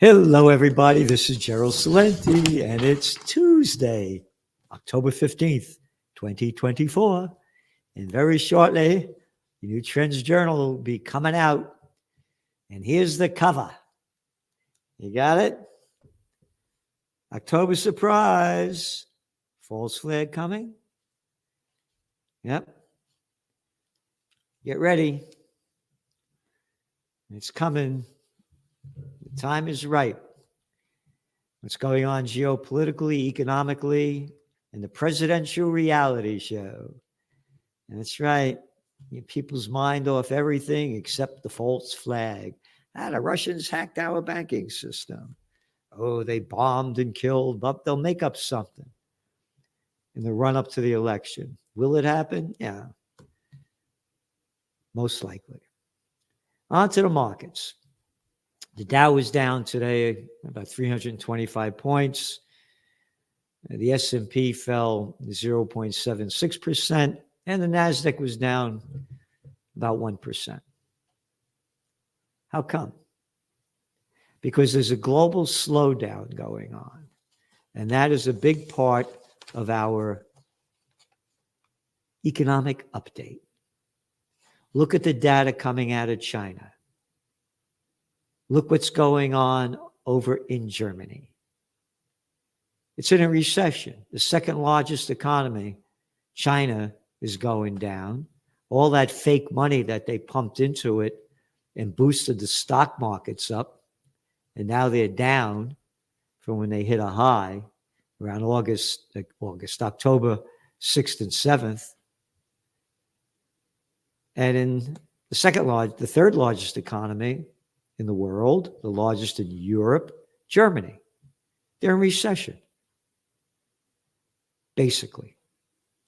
Hello, everybody. This is Gerald Salenti, and it's Tuesday, October 15th, 2024. And very shortly, the new Trends Journal will be coming out. And here's the cover. You got it? October surprise. False flag coming. Yep. Get ready. It's coming. The time is right. What's going on geopolitically, economically, and the presidential reality show. And that's right. People's mind off everything except the false flag. The Russians hacked our banking system. Oh, they bombed and killed, but they'll make up something in the run up to the election. Will it happen? Yeah. Most likely. On to the markets. The Dow was down today about 325 points. The S&P fell 0.76%, and the Nasdaq was down about 1%. How come? Because there's a global slowdown going on, and that is a big part of our economic update. Look at the data coming out of China. Look what's going on over in Germany. It's in a recession. The second largest economy, China, is going down. All that fake money that they pumped into it and boosted the stock markets up, and now they're down from when they hit a high around October 6th and 7th. And in the third largest economy in the world, the largest in Europe, Germany, they're in recession. Basically,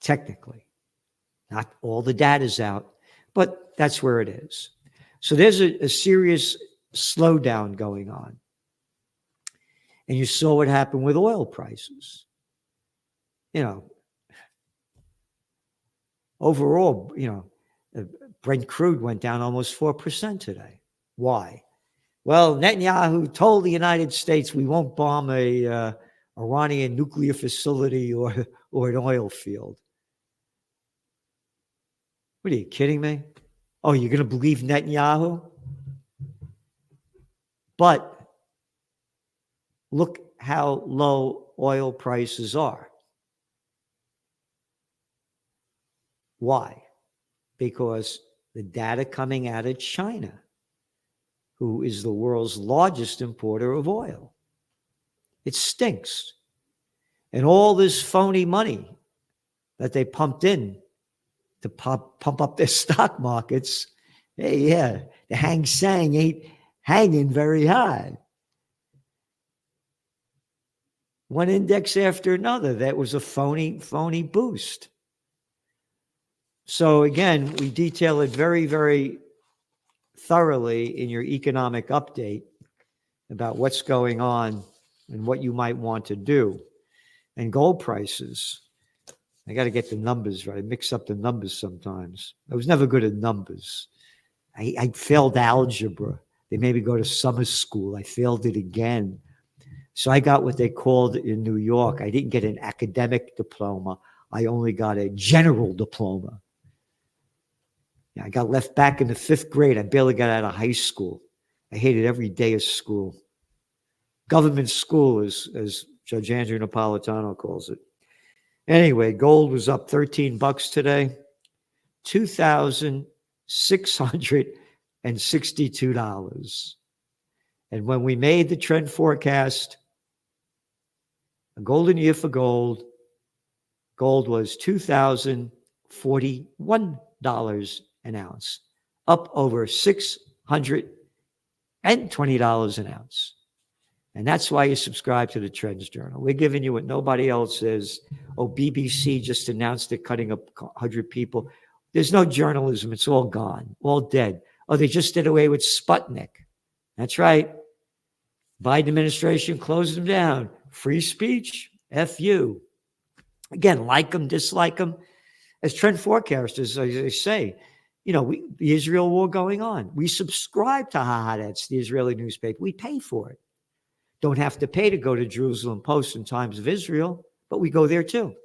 technically. Not all the data's out, but that's where it is. So there's a serious slowdown going on. And you saw what happened with oil prices. Overall, Brent crude went down almost 4% today. Why? Well, Netanyahu told the United States we won't bomb a Iranian nuclear facility or an oil field. What are you kidding me? Oh, you're going to believe Netanyahu? But look how low oil prices are. Why? Because the data coming out of China, who is the world's largest importer of oil, it stinks. And all this phony money that they pumped in to pump up their stock markets, the Hang Seng ain't hanging very high. One index after another, that was a phony boost. So again, we detail it very, very thoroughly in your economic update about what's going on and what you might want to do. And gold prices, I got to get the numbers right. I mix up the numbers sometimes. I was never good at numbers. I failed algebra. They made me go to summer school. I failed it again. So I got what they called in New York. I didn't get an academic diploma. I only got a general diploma. I got left back in the 5th grade. I barely got out of high school. I hated every day of school. Government school, as Judge Andrew Napolitano calls it. Anyway, gold was up $13 today, $2,662. And when we made the trend forecast, a golden year for gold was $2,041 an ounce, up over $620 an ounce. And that's why you subscribe to the Trends Journal. We're giving you what nobody else is. Oh, BBC just announced they're cutting up 100 people. There's no journalism. It's all gone, all dead. Oh, they just did away with Sputnik. That's right. Biden administration closed them down. Free speech, F you. Again, like them, dislike them. As trend forecasters, I say, the Israel war going on. We subscribe to Haaretz, the Israeli newspaper. We pay for it. Don't have to pay to go to Jerusalem Post and Times of Israel, but we go there too.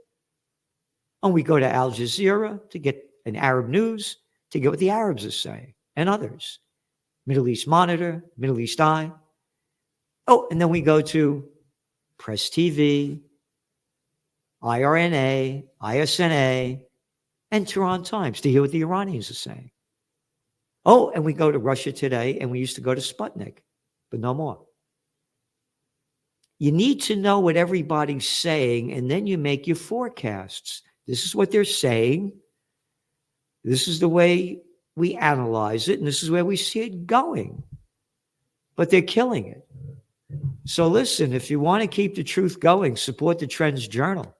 And we go to Al Jazeera to get an Arab news, to get what the Arabs are saying, and others. Middle East Monitor, Middle East Eye. Oh, and then we go to Press TV, IRNA, ISNA, and Tehran Times to hear what the Iranians are saying. Oh, and we go to Russia Today, and we used to go to Sputnik, but no more. You need to know what everybody's saying, and then you make your forecasts. This is what they're saying. This is the way we analyze it, and this is where we see it going. But they're killing it. So listen, if you want to keep the truth going, support the Trends Journal.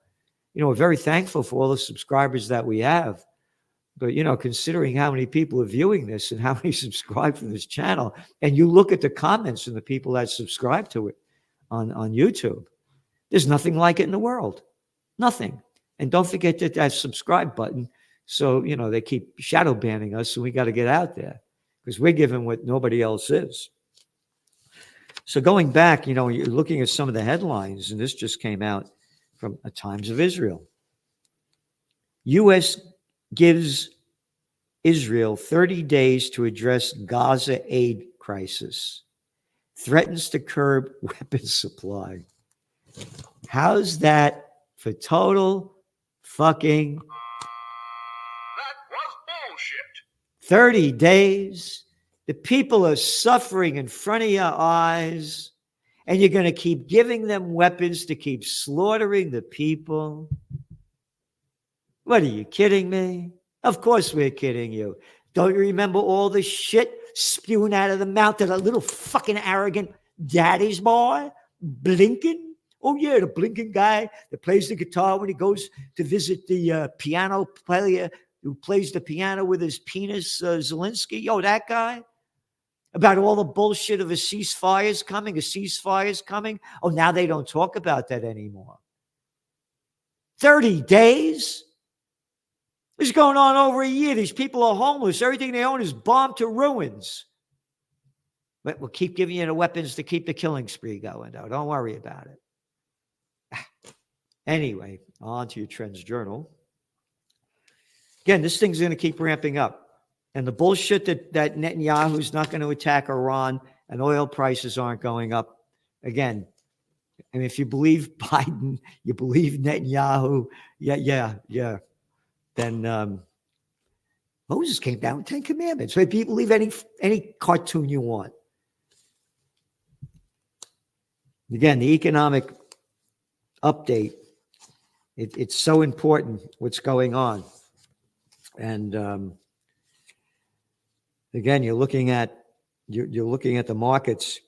We're very thankful for all the subscribers that we have. But, considering how many people are viewing this and how many subscribe to this channel, and you look at the comments from the people that subscribe to it on YouTube, there's nothing like it in the world. Nothing. And don't forget that subscribe button. So, they keep shadow banning us, so we got to get out there because we're giving what nobody else is. So going back, you're looking at some of the headlines, and this just came out from Times of Israel. U.S. gives Israel 30 days to address Gaza aid crisis. Threatens to curb weapons supply. How's that for total fucking... That was bullshit. 30 days. The people are suffering in front of your eyes, and you're going to keep giving them weapons to keep slaughtering the people. What, are you kidding me? Of course we're kidding you. Don't you remember all the shit spewing out of the mouth of that little fucking arrogant daddy's boy, Blinken? Oh, yeah, the Blinken guy that plays the guitar when he goes to visit the piano player who plays the piano with his penis, Zelensky. Yo, that guy. About all the bullshit of a ceasefire is coming. Oh, now they don't talk about that anymore. 30 days? This is going on over a year. These people are homeless. Everything they own is bombed to ruins. But we'll keep giving you the weapons to keep the killing spree going, though. Don't worry about it. Anyway, on to your Trends Journal. Again, this thing's going to keep ramping up. And the bullshit that Netanyahu's not going to attack Iran and oil prices aren't going up. Again, and if you believe Biden, you believe Netanyahu, yeah. Then Moses came down with 10 commandments. So if you believe any cartoon you want. Again, the economic update, it's so important what's going on. And again, you're looking at the markets.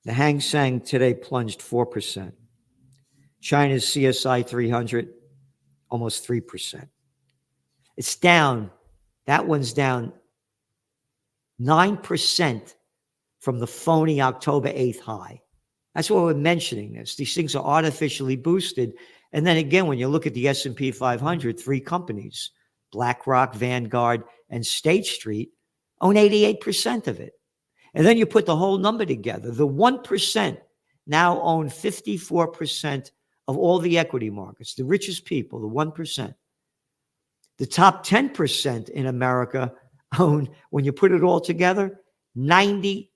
The Hang Seng today plunged 4%. China's CSI 300 almost 3%. It's down. That one's down 9% from the phony October 8th high. That's why we're mentioning this. These things are artificially boosted. And then again, when you look at the S&P 500, 3 companies, BlackRock, Vanguard, and State Street, own 88% of it. And then you put the whole number together. The 1% now own 54% of all the equity markets, the richest people, the 1%. The top 10% in America own, when you put it all together, 93%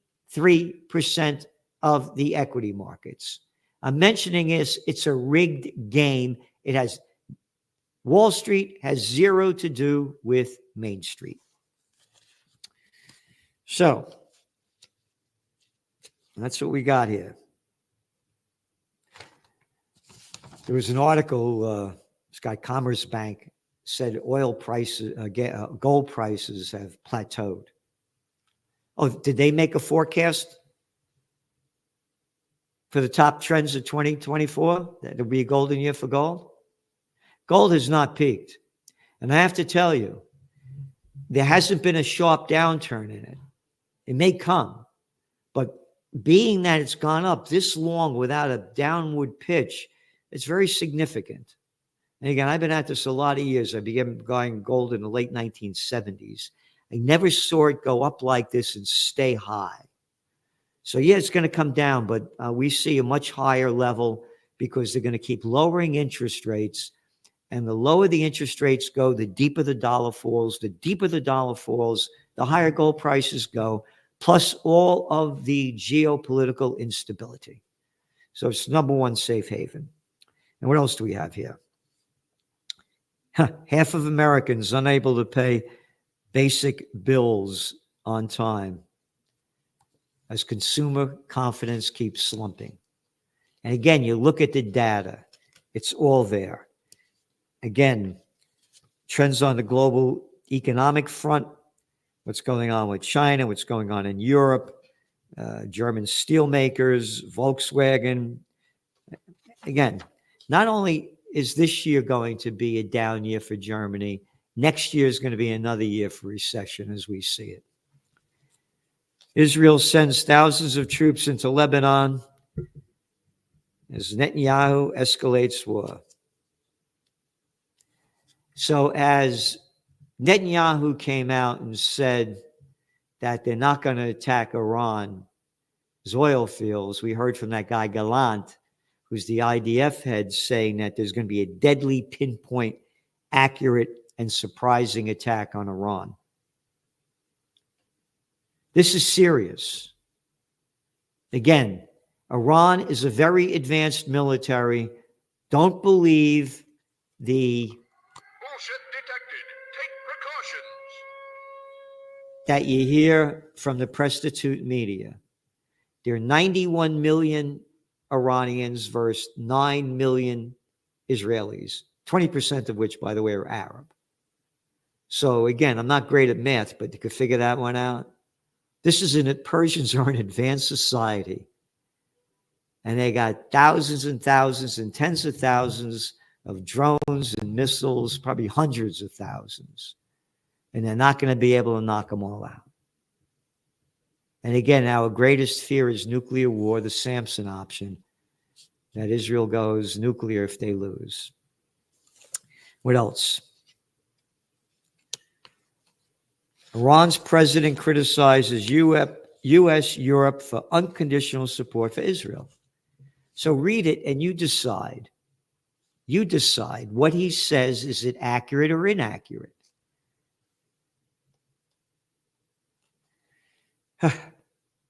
of the equity markets. I'm mentioning this, it's a rigged game. It has, Wall Street has zero to do with Main Street. So, that's what we got here. There was an article, this guy, Commerce Bank, said oil prices, gold prices have plateaued. Oh, did they make a forecast for the top trends of 2024? That it'll be a golden year for gold? Gold has not peaked. And I have to tell you, there hasn't been a sharp downturn in it. It may come, but being that it's gone up this long without a downward pitch, it's very significant. And again, I've been at this a lot of years. I began buying gold in the late 1970s. I never saw it go up like this and stay high. So, yeah, it's going to come down, but we see a much higher level because they're going to keep lowering interest rates. And the lower the interest rates go, the deeper the dollar falls. The deeper the dollar falls, the higher gold prices go, plus all of the geopolitical instability. So it's number one safe haven. And what else do we have here? Half of Americans unable to pay basic bills on time as consumer confidence keeps slumping. And again, you look at the data, it's all there. Again, trends on the global economic front, what's going on with China, what's going on in Europe, German steelmakers, Volkswagen. Again, not only is this year going to be a down year for Germany, next year is going to be another year for recession as we see it. Israel sends thousands of troops into Lebanon as Netanyahu escalates war. So as Netanyahu came out and said that they're not going to attack Iran's oil fields, we heard from that guy Gallant, who's the IDF head, saying that there's going to be a deadly, pinpoint, accurate, and surprising attack on Iran. This is serious. Again, Iran is a very advanced military. Don't believe the Bullshit detected. Take precautions. that you hear from the prostitute media. There are 91 million Iranians versus 9 million Israelis, 20% of which, by the way, are Arab. So again, I'm not great at math, but you could figure that one out. Persians are an advanced society. And they got thousands and thousands and tens of thousands of drones and missiles, probably hundreds of thousands. And they're not going to be able to knock them all out. And again, our greatest fear is nuclear war, the Samson option, that Israel goes nuclear if they lose. What else? Iran's president criticizes U.S., Europe for unconditional support for Israel. So read it and you decide. You decide what he says. Is it accurate or inaccurate?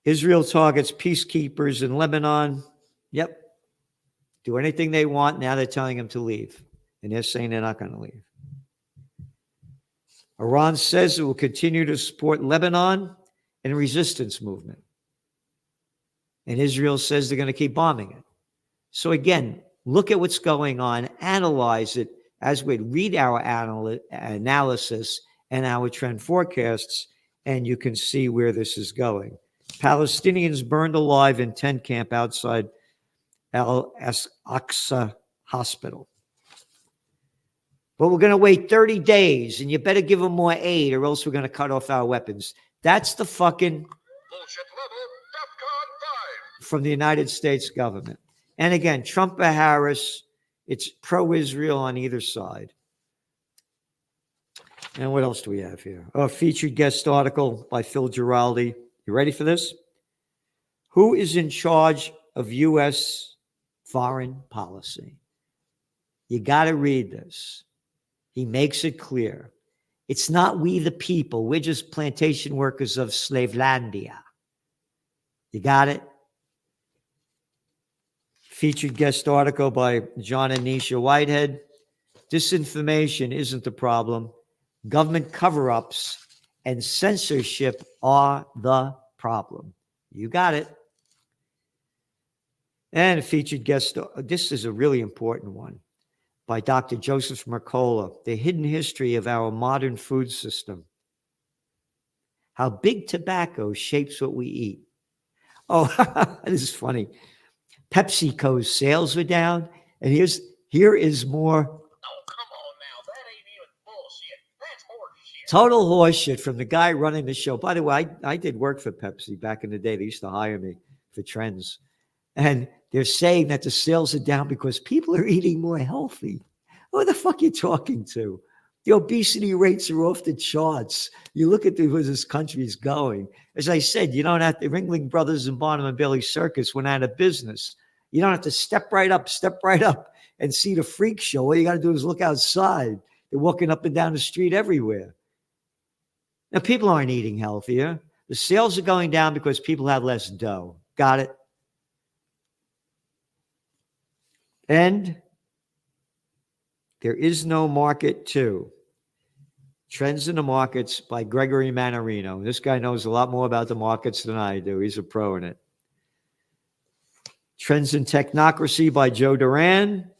Israel targets peacekeepers in Lebanon. Yep. Do anything they want. Now they're telling them to leave. And they're saying they're not going to leave. Iran says it will continue to support Lebanon and resistance movement. And Israel says they're going to keep bombing it. So again, look at what's going on, analyze it as we read our analysis and our trend forecasts, and you can see where this is going. Palestinians burned alive in tent camp outside Al-Aqsa Hospital. But we're going to wait 30 days, and you better give them more aid, or else we're going to cut off our weapons. That's the fucking Bullshit level, DEFCON 5. from the United States government. And again, Trump or Harris, it's pro-Israel on either side. And what else do we have here? A featured guest article by Phil Giraldi. You ready for this? Who is in charge of U.S. foreign policy? You got to read this. He makes it clear. It's not we the people. We're just plantation workers of Slavelandia. You got it? Featured guest article by John and Nisha Whitehead. Disinformation isn't the problem. Government cover-ups and censorship are the problem. You got it. And a featured guest, this is a really important one, by Dr. Joseph Mercola, The Hidden History of Our Modern Food System. How big tobacco shapes what we eat. Oh, this is funny. PepsiCo's sales were down, and here is more. Oh, come on now. That ain't even bullshit. That's horseshit. Total horseshit from the guy running the show. By the way, I did work for Pepsi back in the day. They used to hire me for trends. And they're saying that the sales are down because people are eating more healthy. Who the fuck are you talking to? The obesity rates are off the charts. You look at where this country is going. As I said, you don't have to, Ringling Brothers and Barnum and Bailey Circus went out of business. You don't have to step right up and see the freak show. All you got to do is look outside. They're walking up and down the street everywhere. Now, people aren't eating healthier. The sales are going down because people have less dough. Got it? And there is no market two. Trends in the Markets by Gregory Mannarino. This guy knows a lot more about the markets than I do. He's a pro in it. Trends in Technocracy by Joe Duran.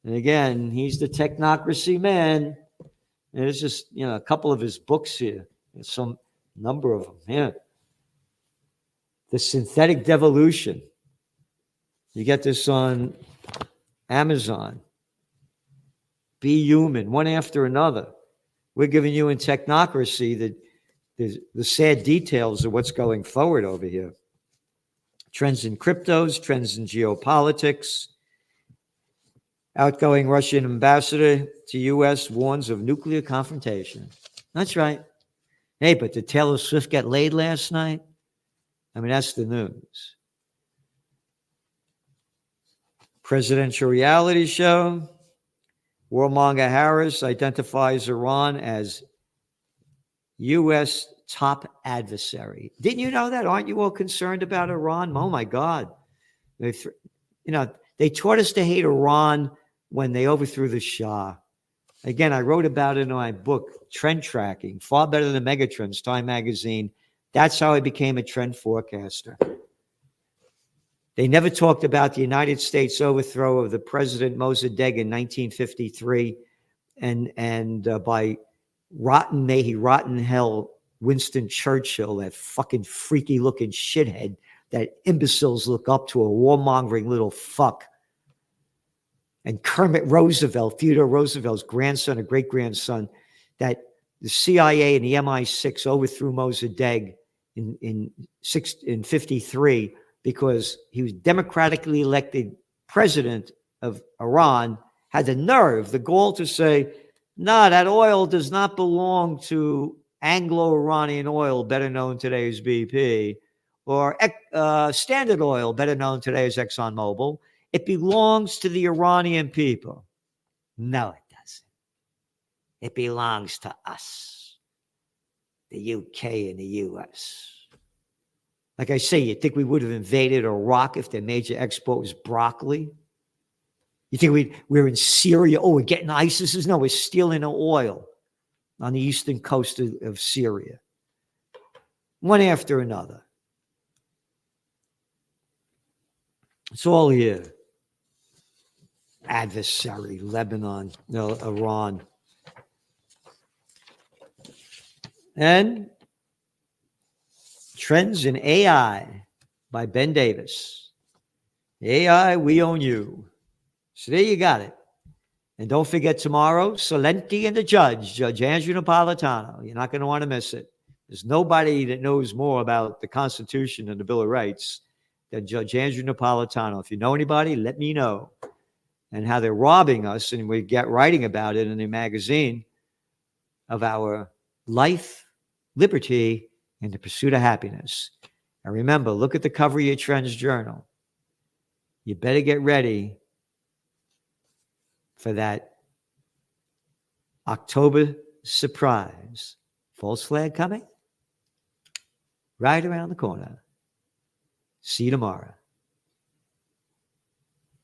And again, he's the technocracy man. And it's just, a couple of his books here. There's some number of them here. The Synthetic Devolution. You get this on Amazon. Be Human, one after another. We're giving you in Technocracy the sad details of what's going forward over here. Trends in cryptos, trends in geopolitics. Outgoing Russian ambassador to U.S. warns of nuclear confrontation. That's right. Hey, but did Taylor Swift get laid last night? I mean, that's the news. Presidential reality show. Warmonger Harris identifies Iran as U.S. top adversary. Didn't you know that? Aren't you all concerned about Iran? Oh, my God. They taught us to hate Iran when they overthrew the Shah. Again, I wrote about it in my book, Trend Tracking, far better than Megatrends, Time Magazine. That's how I became a trend forecaster. They never talked about the United States overthrow of the President Mossadegh in 1953 and by rotten hell Winston Churchill, that fucking freaky looking shithead that imbeciles look up to, a warmongering little fuck. And Kermit Roosevelt, Theodore Roosevelt's grandson or great-grandson, that the CIA and the MI6 overthrew Mossadegh in 53 because he was democratically elected president of Iran, had the nerve, the gall to say, no, that oil does not belong to Anglo-Iranian oil, better known today as BP, or Standard Oil, better known today as ExxonMobil. It belongs to the Iranian people. No, it doesn't. It belongs to us, the UK and the US. Like I say, you think we would have invaded Iraq if their major export was broccoli? You think we're in Syria? Oh, we're getting ISIS? No, we're stealing the oil on the eastern coast of Syria. One after another. It's all here. Adversary, Lebanon, Iran. And Trends in AI by Ben Davis. AI, we own you. So there you got it. And don't forget tomorrow, Salenti and the Judge Andrew Napolitano. You're not going to want to miss it. There's nobody that knows more about the Constitution and the Bill of Rights than Judge Andrew Napolitano. If you know anybody, let me know. And how they're robbing us, and we get writing about it in the magazine, of our life, liberty, and the pursuit of happiness. And remember, look at the cover of your Trends Journal. You better get ready for that October surprise. False flag coming right around the corner. See you tomorrow.